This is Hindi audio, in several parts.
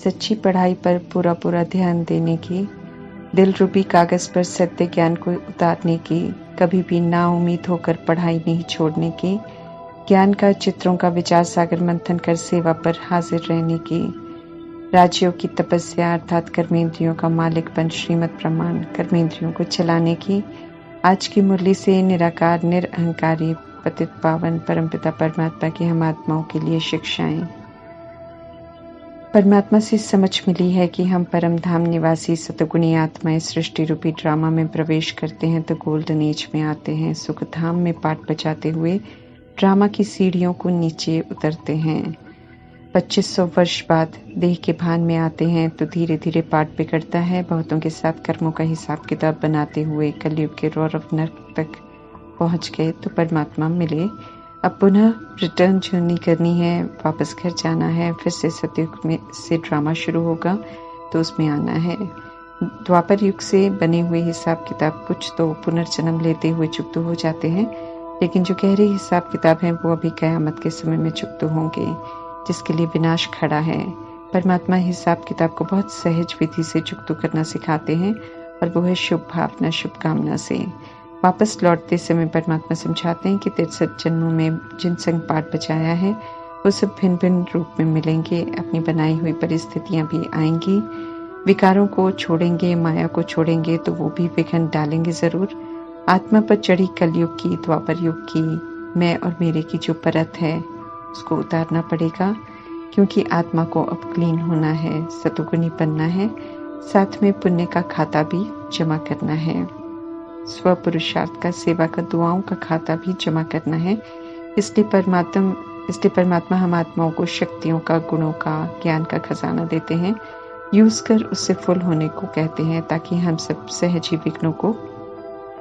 सच्ची पढ़ाई पर पूरा पूरा ध्यान देने की, दिलरूबी कागज पर सत्य ज्ञान को उतारने की, कभी भी नाउम्मीद होकर पढ़ाई नहीं छोड़ने की, ज्ञान का चित्रों का विचार सागर मंथन कर सेवा पर हाजिर रहने की, राज्यों की तपस्या अर्थात कर्मेंद्रियों का मालिक बन श्रीमत प्रमाण कर्मेंद्रियों को चलाने की, आज की मुरली से निराकार निरअहंकारी पतित पावन परमपिता परमात्मा की हम आत्माओं के लिए शिक्षाएं। परमात्मा से समझ मिली है कि हम परम धाम निवासी सतगुणी आत्माएं सृष्टि रूपी ड्रामा में प्रवेश करते हैं तो गोल्डन एज में आते हैं, सुख धाम में पाठ बजाते हुए ड्रामा की सीढ़ियों को नीचे उतरते हैं। 2500 वर्ष बाद देह के भान में आते हैं तो धीरे धीरे पाठ बिगड़ता है। बहुतों के साथ कर्मों का हिसाब किताब बनाते हुए कलयुग के रौरव नर्क तक पहुंच गए तो परमात्मा मिले। अब पुनः रिटर्न जर्नी करनी है, वापस घर जाना है, फिर से सतयुग में से ड्रामा शुरू होगा तो उसमें आना है। द्वापर युग से बने हुए हिसाब किताब कुछ तो पुनर्जन्म लेते हुए चुकते हो जाते हैं, लेकिन जो गहरे हिसाब किताब हैं वो अभी कयामत के समय में चुकते होंगे, जिसके लिए विनाश खड़ा है। परमात्मा हिसाब किताब को बहुत सहज विधि से चुकतू करना सिखाते हैं और वो है शुभ भावना शुभकामना से। वापस लौटते समय परमात्मा समझाते हैं कि 63 जन्मों में जिन संग पाठ बचाया है वो सब भिन्न भिन्न रूप में मिलेंगे, अपनी बनाई हुई परिस्थितियां भी आएंगी। विकारों को छोड़ेंगे, माया को छोड़ेंगे तो वो भी विघ्न डालेंगे जरूर। आत्मा पर चढ़ी कलयुग की द्वापर युग की मैं और मेरे की जो परत है उसको उतारना पड़ेगा, क्योंकि आत्मा को अब क्लीन होना है, सतुगुनी बनना है, साथ में पुण्य का खाता भी जमा करना है। स्व पुरुषार्थ का, सेवा का, दुआओं का खाता भी जमा करना है। इसलिए परमात्मा हम आत्माओं को शक्तियों का, गुणों का, ज्ञान का खजाना देते हैं, यूज कर उससे फुल होने को कहते हैं, ताकि हम सब सहज ही विघ्नों को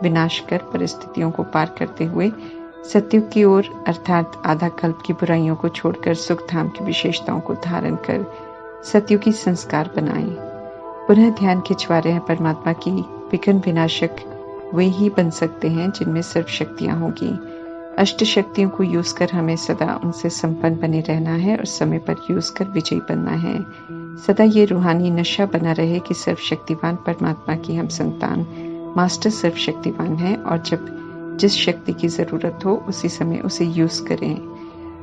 विनाश कर परिस्थितियों को पार करते हुए सतयुग की ओर अर्थात आधा कल्प की बुराइयों को छोड़कर सुख धाम की विशेषताओं को धारण कर सतयुगी संस्कार बनाएं। पुनः ध्यान खिंचवा रहे हैं परमात्मा की विघ्न विनाशक वे ही बन सकते हैं जिनमें सर्व शक्तियां होगी। अष्ट शक्तियों को यूज कर हमें सदा उनसे संपन्न बने रहना है और समय पर यूज कर विजयी बनना है। सदा ये रूहानी नशा बना रहे कि सर्वशक्तिवान परमात्मा की हम संतान मास्टर सर्वशक्तिवान है और जब जिस शक्ति की जरूरत हो उसी समय उसे यूज करें।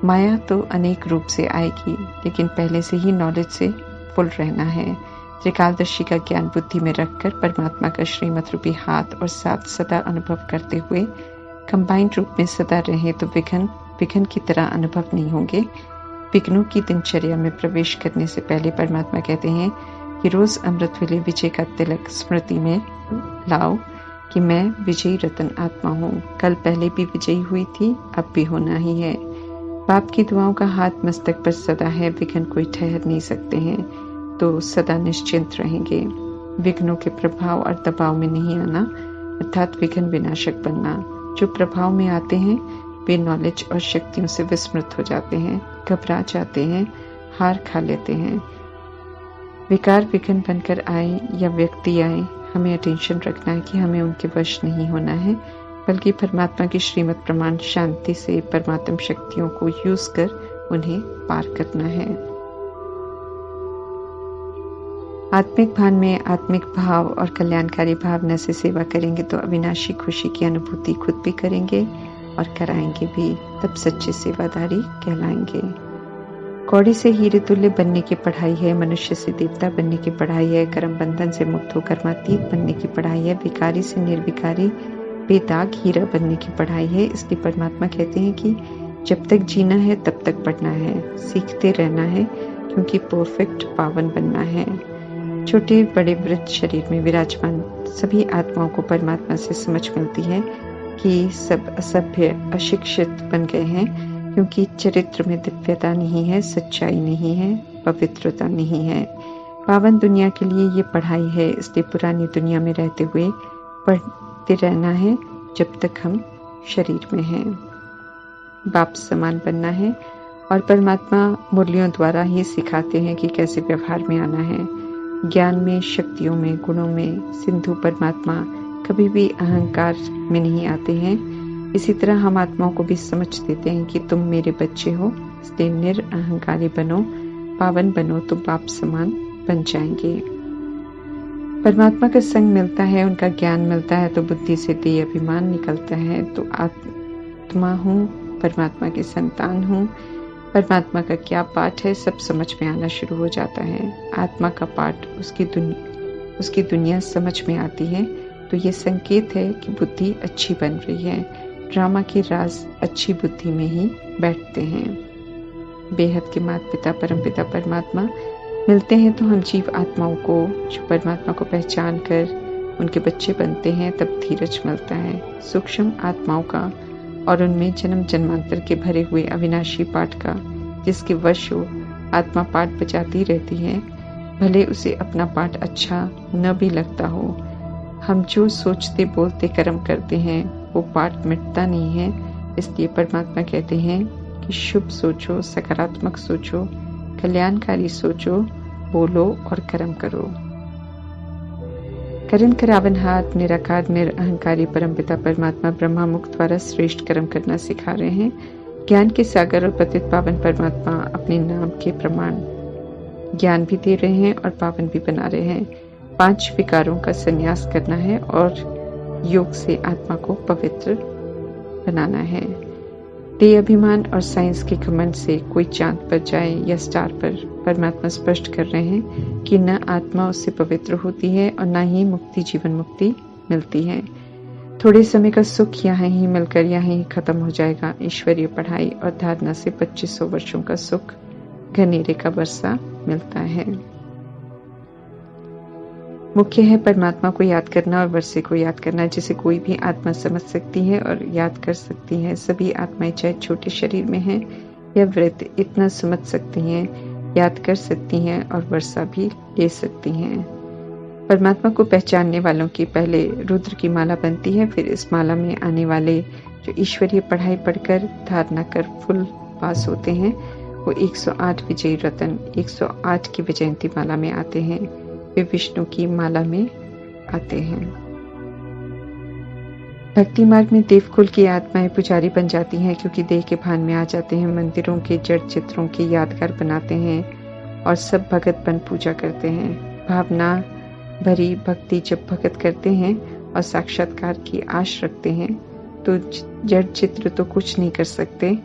माया तो अनेक रूप से आएगी, लेकिन पहले से ही नॉलेज से फुल रहना है। त्रिकालदर्शी का ज्ञान बुद्धि में रखकर परमात्मा का श्रीमत रूपी हाथ और साथ सदा अनुभव करते हुए कंबाइंड रूप में सदा रहे तो विघ्न की तरह अनुभव नहीं होंगे। विघ्नों की दिनचर्या में प्रवेश करने से पहले परमात्मा कहते हैं कि रोज अमृत वेले विजय का तिलक स्मृति में लाओ कि मैं विजयी रतन आत्मा हूँ। कल पहले भी विजयी हुई थी, अब भी होना ही है। बाप की दुआओं का हाथ मस्तक पर सदा है, विघ्न कोई ठहर नहीं सकते हैं, तो सदा निश्चिंत रहेंगे। विघ्नों के प्रभाव और दबाव में नहीं आना अर्थात विघ्न विनाशक बनना। जो प्रभाव में आते हैं वे नॉलेज और शक्तियों से विस्मृत हो जाते हैं, घबरा जाते हैं, हार खा लेते हैं। विकार विघ्न बनकर आए या व्यक्ति आए, हमें अटेंशन रखना है कि हमें उनके वश नहीं होना है, बल्कि परमात्मा की श्रीमत प्रमाण शांति से परमात्म शक्तियों को यूज कर उन्हें पार करना है। आत्मिक भान में आत्मिक भाव और कल्याणकारी भावना से सेवा करेंगे तो अविनाशी खुशी की अनुभूति खुद भी करेंगे और कराएंगे भी, तब सच्चे सेवादारी कहलाएंगे। कौड़ी से हीरे तुल्य बनने की पढ़ाई है, मनुष्य से देवता बनने की पढ़ाई है, कर्म बंधन से मुक्त होकर कर्मातीत बनने की पढ़ाई है, विकारी से निर्विकारी बेदाग हीरा बनने की पढ़ाई है। इसलिए परमात्मा कहते हैं कि जब तक जीना है तब तक पढ़ना है, सीखते रहना है, क्योंकि परफेक्ट पावन बनना है। छोटे बड़े वृद्ध शरीर में विराजमान सभी आत्माओं को परमात्मा से समझ मिलती है कि सब असभ्य अशिक्षित बन गए हैं, क्योंकि चरित्र में दिव्यता नहीं है, सच्चाई नहीं है, पवित्रता नहीं है। पावन दुनिया के लिए ये पढ़ाई है, इसलिए पुरानी दुनिया में रहते हुए पढ़ते रहना है जब तक हम शरीर में हैं। बाप समान बनना है और परमात्मा मुरलियों द्वारा ही सिखाते हैं कि कैसे व्यवहार में आना है। ज्ञान में, शक्तियों में, गुणों में सिंधु परमात्मा कभी भी अहंकार में नहीं आते हैं। इसी तरह हम आत्माओं को भी समझ देते हैं कि तुम मेरे बच्चे हो, इसलिए निरअहंकारी बनो, पावन बनो तो बाप समान बन जाएंगे। परमात्मा का संग मिलता है, उनका ज्ञान मिलता है तो बुद्धि से देह अभिमान निकलता है। तो आत्मा हूँ, परमात्मा की संतान हूँ, परमात्मा का क्या पाठ है सब समझ में आना शुरू हो जाता है। आत्मा का पाठ उसकी दुनिया समझ में आती है। तो ये संकेत है कि बुद्धि अच्छी बन रही है। ड्रामा के राज अच्छी बुद्धि में ही बैठते हैं। बेहद के माता पिता परमपिता परमात्मा मिलते हैं तो हम जीव आत्माओं को जो परमात्मा को पहचान कर उनके बच्चे बनते हैं, तब धीरज मिलता है सूक्ष्म आत्माओं का और उनमें जन्म जन्मांतर के भरे हुए अविनाशी पाठ का, जिसके वश हो आत्मा पाठ बजाती रहती है, भले उसे अपना पाठ अच्छा न भी लगता हो। हम जो सोचते बोलते कर्म करते हैं वो पाठ मिटता नहीं है। इसलिए परमात्मा कहते हैं कि शुभ सोचो, सकारात्मक सोचो, कल्याणकारी सोचो, बोलो और कर्म करो। करण करावन हाथ निराकार निरअहंकारी परमपिता परमात्मा ब्रह्मा मुख द्वारा श्रेष्ठ कर्म करना सिखा रहे हैं। ज्ञान के सागर और पतित पावन परमात्मा अपने नाम के प्रमाण ज्ञान भी दे रहे हैं और पावन भी बना रहे हैं। 5 विकारों का संन्यास करना है और योग से आत्मा को पवित्र बनाना है। देह अभिमान और साइंस के घमंड से कोई चांद पर जाए या स्टार पर, परमात्मा स्पष्ट कर रहे हैं कि न आत्मा उससे पवित्र होती है और न ही मुक्ति जीवन मुक्ति मिलती है। थोड़े समय का सुख यहाँ ही मिलकर यहाँ ही खत्म हो जाएगा। ईश्वरीय पढ़ाई और धारणा से 2500 वर्षों का सुख घनेरे का वर्षा मिलता है। मुख्य है परमात्मा को याद करना और वर्षे को याद करना, जिसे कोई भी आत्मा समझ सकती है और याद कर सकती है। सभी आत्माएं चाहे छोटे शरीर में हैं या वृद्ध, इतना समझ सकती हैं, याद कर सकती हैं और वर्षा भी ले सकती हैं। परमात्मा को पहचानने वालों की पहले रुद्र की माला बनती है, फिर इस माला में आने वाले जो ईश्वरीय पढ़ाई पढ़कर धारणा कर फुल पास होते हैं, वो 108 विजयी रतन 108 की विजयंती माला में आते हैं। वे विष्णु की माला में आते हैं। भक्ति मार्ग में देवकुल की आत्माएं पुजारी बन जाती हैं, क्योंकि देह के भान में आ जाते हैं। मंदिरों के जड़ चित्रों के यादगार बनाते हैं और सब भगत बन पूजा करते हैं। भावना भरी भक्ति जब भगत करते हैं और साक्षात्कार की आश रखते हैं, तो जड़ चित्र तो कुछ नहीं कर सकते,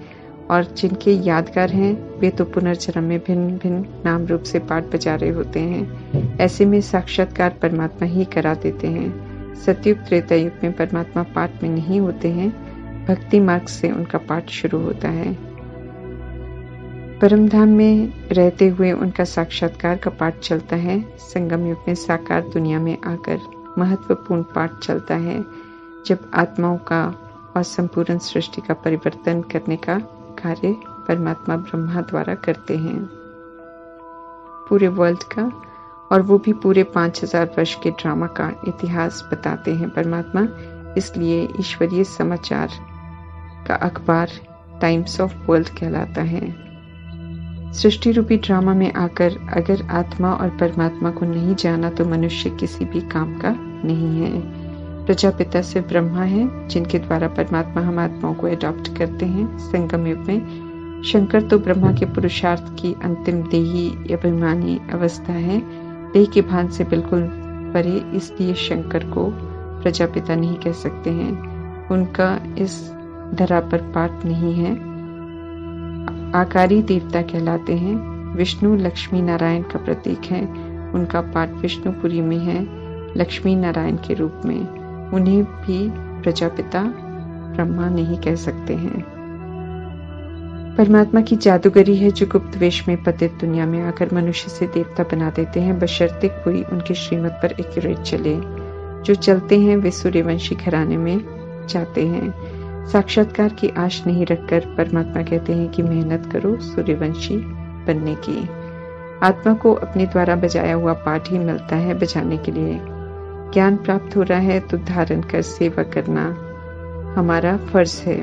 और जिनके यादगार हैं वे तो पुनर्जन्म में भिन्न भिन्न नाम रूप से पाठ बजा रहे होते हैं। ऐसे में साक्षात्कार परमात्मा ही करा देते हैं। सतयुग त्रेता युग में परमात्मा पाठ में नहीं होते हैं, भक्ति मार्ग से उनका पाठ शुरू होता है। परमधाम में रहते हुए उनका साक्षात्कार का पाठ चलता है। संगम युग में साकार दुनिया में आकर महत्वपूर्ण पाठ चलता है, जब आत्माओं का और संपूर्ण सृष्टि का परिवर्तन करने का कार्य परमात्मा ब्रह्मा द्वारा करते हैं। पूरे वर्ल्ड का, और वो भी पूरे 5000 वर्ष के ड्रामा का इतिहास बताते हैं परमात्मा। इसलिए ईश्वरीय समाचार का अखबार टाइम्स ऑफ वर्ल्ड कहलाता है। सृष्टि रूपी ड्रामा में आकर अगर आत्मा और परमात्मा को नहीं जाना तो मनुष्य किसी भी काम का नहीं है। प्रजापिता से ब्रह्मा है, जिनके द्वारा परमात्मा हम आत्माओं को अडॉप्ट करते हैं। संगम युग में शंकर तो ब्रह्मा के पुरुषार्थ की अंतिम देही अभिमानी अवस्था है, देह के भान से बिल्कुल परे, इसलिए शंकर को प्रजापिता नहीं कह सकते हैं। उनका इस धरा पर पाठ नहीं है। आकारी देवता कहलाते हैं। विष्णु लक्ष्मी नारायण का प्रतीक है। उनका पाठ विष्णुपुरी में है, लक्ष्मी नारायण के रूप में। उन्हें भी प्रजापिता ब्रह्मा नहीं कह सकते हैं। परमात्मा की जादूगरी है जो गुप्त वेश में पतित दुनिया में आकर मनुष्य से देवता बना देते हैं, बशर्ते कोई उनकी श्रीमत पर एक्यूरेट चले। जो चलते हैं वे सूर्यवंशी घराने में जाते हैं। साक्षात्कार की आश नहीं रखकर परमात्मा कहते हैं कि मेहनत करो सूर्यवंशी बनने की। आत्मा को अपने द्वारा बजाया हुआ पाठ ही मिलता है बजाने के लिए। ज्ञान प्राप्त हो रहा है तो धारण कर सेवा करना हमारा फर्ज है।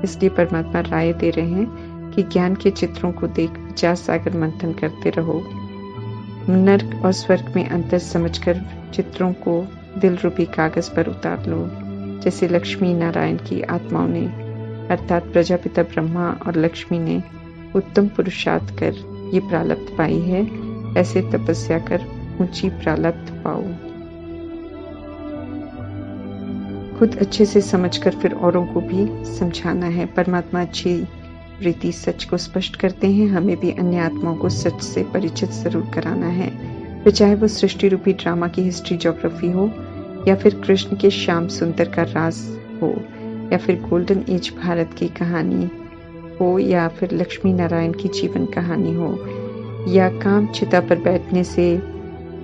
इसलिए परमात्मा राय दे रहे हैं कि ज्ञान के चित्रों को देख 50 सागर मंथन करते रहो। नर्क और स्वर्ग में अंतर समझकर चित्रों को दिल रूपी कागज पर उतार लो, जैसे लक्ष्मी नारायण की आत्माओं ने, अर्थात प्रजापिता ब्रह्मा और लक्ष्मी ने उत्तम पुरुषार्थ कर ये प्रारब्ध पाई है ऐसे तपस्या कर ऊंची प्रालब्ध पाओ। खुद अच्छे से समझकर फिर औरों को भी समझाना है। परमात्मा अच्छी रीति सच को स्पष्ट करते हैं, हमें भी अन्य आत्माओं को सच से परिचित जरूर कराना है। फिर चाहे वो सृष्टि रूपी ड्रामा की हिस्ट्री ज्योग्राफी हो, या फिर कृष्ण के श्याम सुंदर का राज हो, या फिर गोल्डन एज भारत की कहानी हो, या फिर लक्ष्मी नारायण की जीवन कहानी हो, या काम चिता पर बैठने से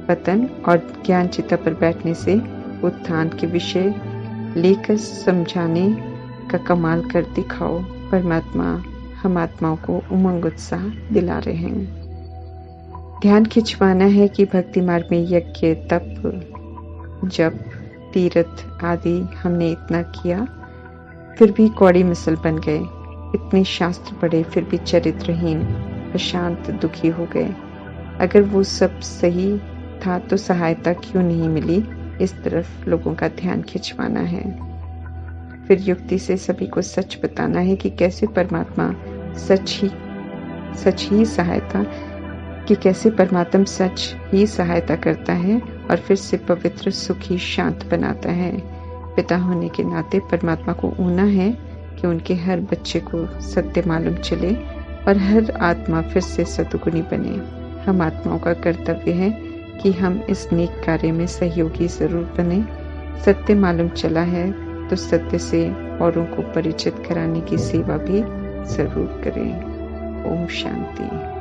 पतन और ज्ञान चिता पर बैठने से उत्थान के विषय लेकर समझाने का कमाल कर दिखाओ। परमात्मा हम आत्माओं को उमंग उत्साह दिला रहे हैं। ध्यान खिंचवाना है कि भक्ति मार्ग में यज्ञ, तप, जप, तीर्थ आदि हमने इतना किया, फिर भी कौड़ी मिसल बन गए। इतने शास्त्र पढ़े, फिर भी चरित्रहीन, अशांत, दुखी हो गए। अगर वो सब सही था तो सहायता क्यों नहीं मिली? इस तरफ लोगों का ध्यान खिंचवाना है। फिर युक्ति से सभी को सच बताना है कि कैसे परमात्मा सच ही सहायता करता है और फिर से पवित्र, सुखी, शांत बनाता है। पिता होने के नाते परमात्मा को ऊना है कि उनके हर बच्चे को सत्य मालूम चले और हर आत्मा फिर से सद्गुणी बने। हम आत्माओं का कर्तव्य है कि हम इस नेक कार्य में सहयोगी जरूर बने। सत्य मालूम चला है तो सत्य से औरों को परिचित कराने की सेवा भी जरूर करें। ओम शांति।